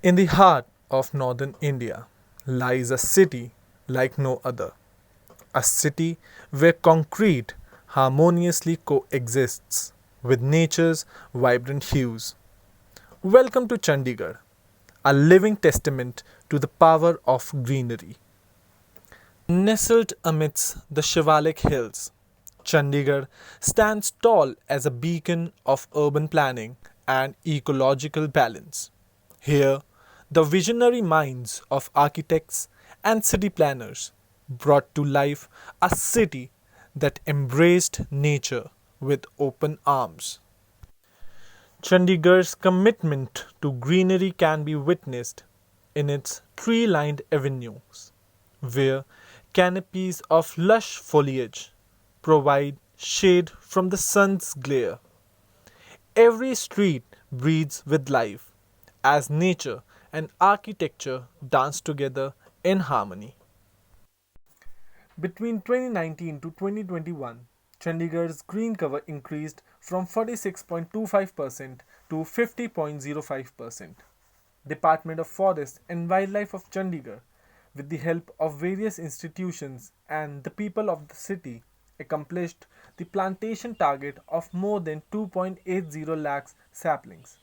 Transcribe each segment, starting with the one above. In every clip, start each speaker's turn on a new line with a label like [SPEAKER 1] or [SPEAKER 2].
[SPEAKER 1] In the heart of northern India lies a city like no other, a city where concrete harmoniously coexists with nature's vibrant hues. Welcome to Chandigarh, a living testament to the power of greenery. Nestled amidst the Shivalik hills, Chandigarh stands tall as a beacon of urban planning and ecological balance. Here, the visionary minds of architects and city planners brought to life a city that embraced nature with open arms. Chandigarh's commitment to greenery can be witnessed in its tree lined avenues, where canopies of lush foliage provide shade from the sun's glare. Every street breathes with life as nature and architecture dance together in harmony. Between 2019 to 2021, Chandigarh's green cover increased from 46.25% to 50.05%. Department of Forest and Wildlife of Chandigarh, with the help of various institutions and the people of the city, accomplished the plantation target of more than 2.80 lakhs saplings,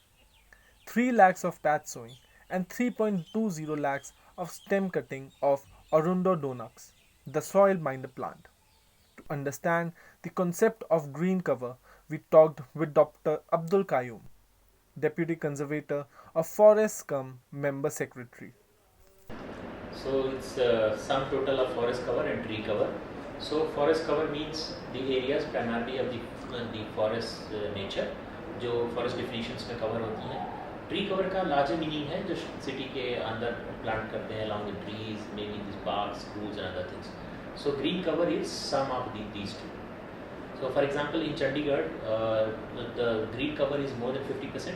[SPEAKER 1] 3 lakhs of patch sowing, and 3.20 lakhs of stem cutting of Arundodonus, the soil minder plant. To understand the concept of green cover, we talked with Dr. Abdul Qayyum, Deputy Conservator of Forest Cum Member Secretary.
[SPEAKER 2] So it's sum total of forest cover and tree cover. So forest cover means the areas primarily of the forest nature जो forest definitions में cover होती हैं. Tree cover का larger meaning है जो city के अंदर plant करते हैं along the trees, maybe these parks, schools and other things. So green cover is sum of these two. So for example in Chandigarh, the green cover is more than 50%,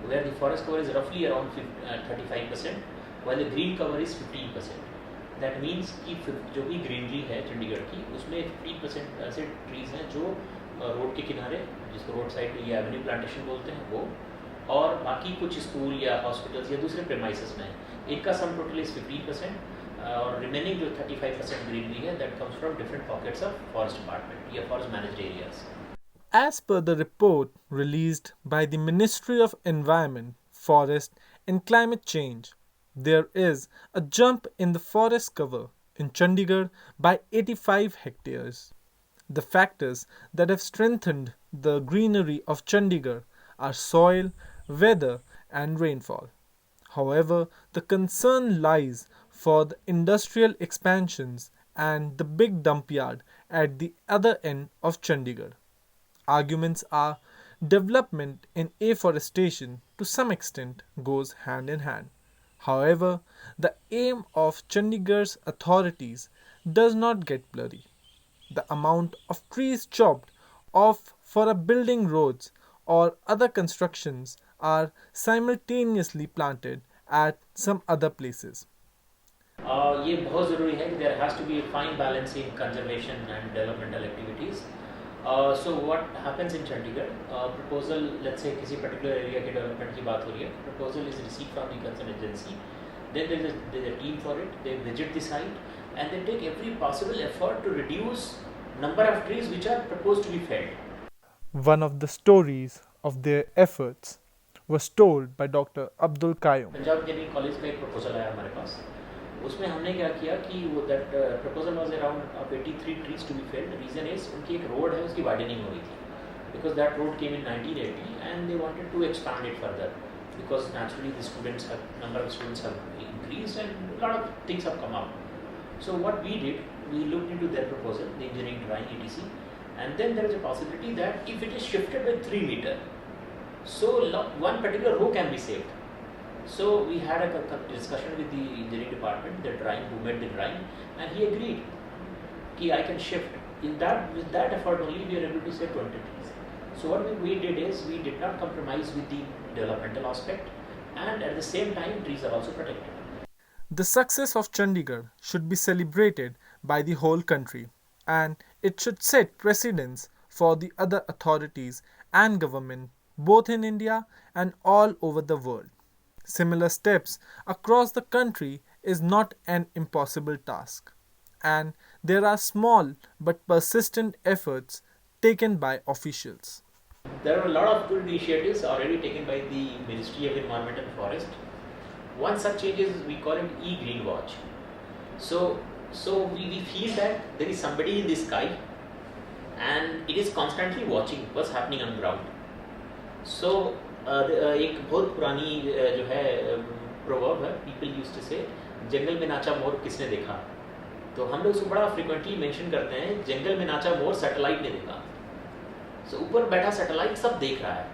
[SPEAKER 2] where the forest cover is roughly around 35%. while the green cover is 15%. That means कि जो भी greenery है चंडीगढ़ की उसमें 15% ऐसे trees हैं जो road के किनारे जिसको रोड साइड या एवेन्यू प्लांटेशन बोलते हैं वो और बाकी कुछ स्कूल या हॉस्पिटल्स या दूसरे प्रेमाइसेस में है इनका सम टोटल इज 15% और रिमेनिंग जो 35% ग्रीनरी है that comes from different pockets of forest department या forest managed areas.
[SPEAKER 1] As per the report released by the Ministry of Environment, Forest and Climate Change, there is a jump in the forest cover in Chandigarh by 85 hectares. The factors that have strengthened the greenery of Chandigarh are soil, weather, and rainfall. However, the concern lies for the industrial expansions and the big dump yard at the other end of Chandigarh. Arguments are development in afforestation to some extent goes hand in hand. However, the aim of Chandigarh's authorities does not get blurry. The amount of trees chopped off for a building roads or other constructions are simultaneously planted at some other places.
[SPEAKER 2] ये बहुत ज़रूरी है कि there has to be a fine balance in conservation and developmental activities. So what happens in Chandigarh? Proposal, let's say किसी particular area के development की बात हो रही है. Proposal is received from the concerned agency. Then there's a team for it. They visit the site and they take every possible effort to reduce number of trees which are proposed to be felled.
[SPEAKER 1] One of the stories of their efforts was told by Dr. Abdul Qayyum.
[SPEAKER 2] Punjab engineering college का एक proposal आया हमारे पास. उसमें हमने क्या किया कि वो that proposal was around 83 trees to be felled. Reason is उनकी एक रोड है उसकी वाइडनिंग हो रही थी because that road came in 1980 and they wanted to expand it further because naturally the students number of students have increased and lot of things have come up. So what we did, we looked into their proposal, the engineering drawing etc, and then there is a possibility that if it is shifted by 3 meter, so one particular row can be saved. So we had a discussion with the engineering department, the drawing who made the drawing, and he agreed कि I can shift. With that effort only we are able to save 20 trees. So what we did is we did not compromise with the developmental aspect, and at the same time trees are also protected.
[SPEAKER 1] The success of Chandigarh should be celebrated by the whole country, and it should set precedence for the other authorities and government both in India and all over the world. Similar steps across the country is not an impossible task, and there are small but persistent efforts taken by officials.
[SPEAKER 2] There are a lot of good initiatives already taken by the Ministry of Environment and Forest. One such change is we call it e-green watch. So we feel that there is somebody in the sky and it is constantly watching what's happening on ground. So एक बहुत पुरानी जो है proverb है, people used to से, जंगल में नाचा मोर किसने देखा. तो हम लोग उसको बड़ा फ्रिक्वेंटली मेंशन करते हैं, जंगल में नाचा मोर सैटेलाइट ने देखा. सो ऊपर बैठा सैटेलाइट सब देख रहा है.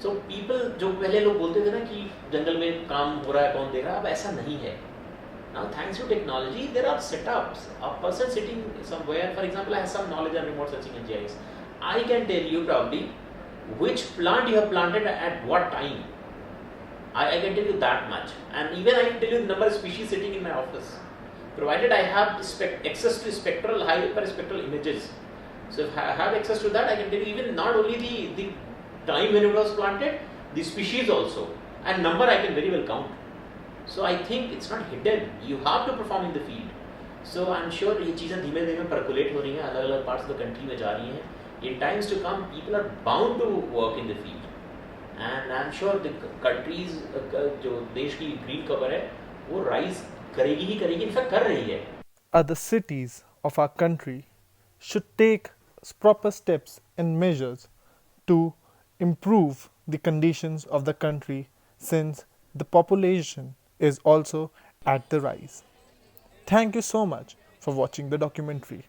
[SPEAKER 2] सो पीपल जो पहले लोग बोलते थे ना कि जंगल में काम हो रहा है कौन देख रहा है, अब ऐसा नहीं है. Now, thanks to technology, there are setups. A person sitting somewhere, for example, I have some knowledge on remote sensing and GIS. I can tell you probably which plant you have planted at what time. I can tell you that much. And even I can tell you the number of species sitting in my office. Provided I have access to spectral, hyperspectral images. So if I have access to that, I can tell you even not only the time when it was planted, the species also. And number I can very well count. So I think it's not hidden. You have to perform in the field. So I'm sure ये चीज़ें धीमे धीमे percolate हो रही हैं, अलग अलग parts of the country में जा रही हैं. In times to come, people are bound to work in the field. And I'm sure the countries जो देश की green cover है, वो rise करेगी ही करेगी, in fact कर रही है.
[SPEAKER 1] Other cities of our country should take proper steps and measures to improve the conditions of the country since the population is also at the rise. Thank you so much for watching the documentary.